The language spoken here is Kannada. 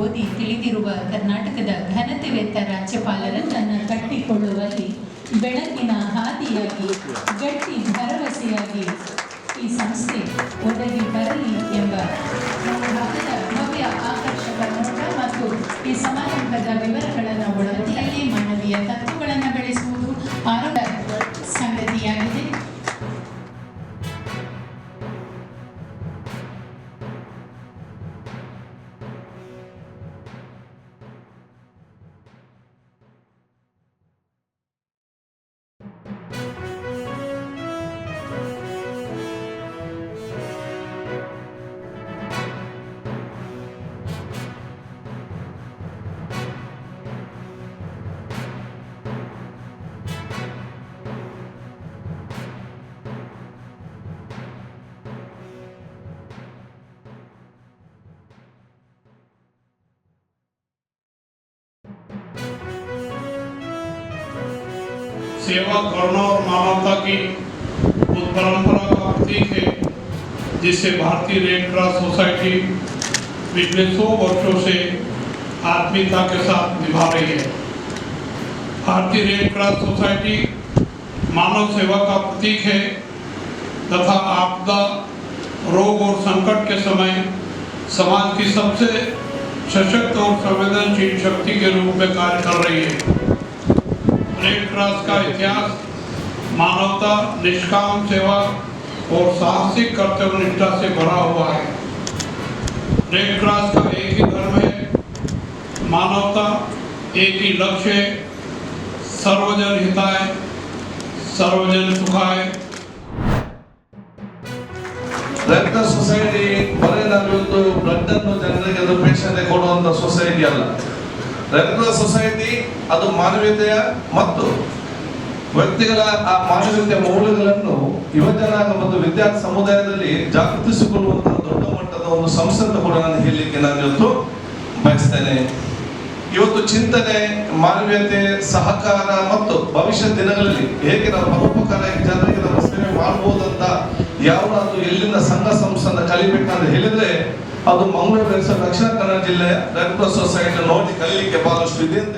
ಓದಿ ತಿಳಿದಿರುವ ಕರ್ನಾಟಕದ ಘನತೆವೆತ್ತ ರಾಜ್ಯಪಾಲರನ್ನು ಕಟ್ಟಿಕೊಳ್ಳುವಲ್ಲಿ ಬೆಳಕಿನ ಹಾದಿಯಾಗಿ ಗಟ್ಟಿ ಭರವಸೆಯಾಗಿ ಈ ಸಂಸ್ಥೆ ಒದಗಿ ಬರಲಿ ಎಂಬ ಭವ್ಯ ಆಕರ್ಷಕ ನೋಟ ಮತ್ತು ಈ ಸಮಾರಂಭದ ವಿವರಗಳನ್ನು ಒಳಗೊಂಡಲ್ಲಿ ಮಾನವೀಯ ತತ್ವಗಳನ್ನು ಬೆಳೆಸುವುದು ಆರೋಗ್ಯ ಸಂಗತಿಯಾಗಿದೆ. सेवा करुणा और मानवता की उस परंपरा का प्रतीक है जिसे भारतीय रेड क्रॉस सोसाइटी पिछले 100 वर्षों से आत्मीयता के साथ निभा रही है। भारतीय रेड क्रॉस सोसाइटी मानव सेवा का प्रतीक है तथा आपदा, रोग और संकट के समय समाज की सबसे सशक्त और संवेदनशील शक्ति के रूप में कार्य कर रही है। रेड क्रॉस का इतिहास मानवता, निष्काम सेवा और साहसिक कर्तव्यनिष्ठा से भरा हुआ है। रेड क्रॉस का एक ही धर्म है, मानवता, एक ही लक्ष्य है, सर्वजन हिताय सर्वजन सुखाय। ರೆಡ್ ಕ್ರಾಸ್ ಸೊಸೈಟಿ ಬರೀ ನಾವಿವತ್ತು ಬ್ಲಡ್ ಅನ್ನು ಜನರಿಗೆ ಅದು ಪೇಷಂಟ್ ಕೊಡುವಂತ ಸೊಸೈಟಿ ಅಲ್ಲ. ರೆಡ್ ಕ್ರಾಸ್ ಸೊಸೈಟಿ ಅದು ಮಾನವೀಯತೆಯ ಮತ್ತು ವ್ಯಕ್ತಿಗಳ ಆ ಮಾನವೀಯತೆಯ ಮೌಲ್ಯಗಳನ್ನು ಯುವಜನಾಂಗ ಮತ್ತು ವಿದ್ಯಾರ್ಥಿ ಸಮುದಾಯದಲ್ಲಿ ಜಾಗೃತಿಸಿಕೊಳ್ಳುವಂತಹ ದೊಡ್ಡ ಮಟ್ಟದ ಒಂದು ಸಂಸ್ಥೆ ಅಂತ ಕೂಡ ನಾನು ಹೇಳಲಿಕ್ಕೆ ನಾನು ಇವತ್ತು ಬಯಸ್ತೇನೆ. ಇವತ್ತು ಚಿಂತನೆ, ಮಾನವೀಯತೆ, ಸಹಕಾರ ಮತ್ತು ಭವಿಷ್ಯ ದಿನಗಳಲ್ಲಿ ಹೇಗೆ ನಾವು ಪರೋಪಕಾರ ಜನರಿಗೆ ನಾವು ಸೇವೆ ಮಾಡಬಹುದಂತ ಯಾವಾದ್ರೂ ಎಲ್ಲಿಂದ ಸಂಘ ಸಂಸ್ಥೆಯಿಂದ ಕಲಿಬೇಕಂತ ಹೇಳಿದ್ರೆ ಅದು ಮಂಗಳೂರು ದಕ್ಷಿಣ ಕನ್ನಡ ಜಿಲ್ಲೆಯ ರೆಡ್ ಕ್ರಾಸ್ ಸೊಸೈಟಿ ನೋಡಿ ಕಲಿಲಿಕ್ಕೆ ಬಹಳಷ್ಟು ಇದೆ ಅಂತ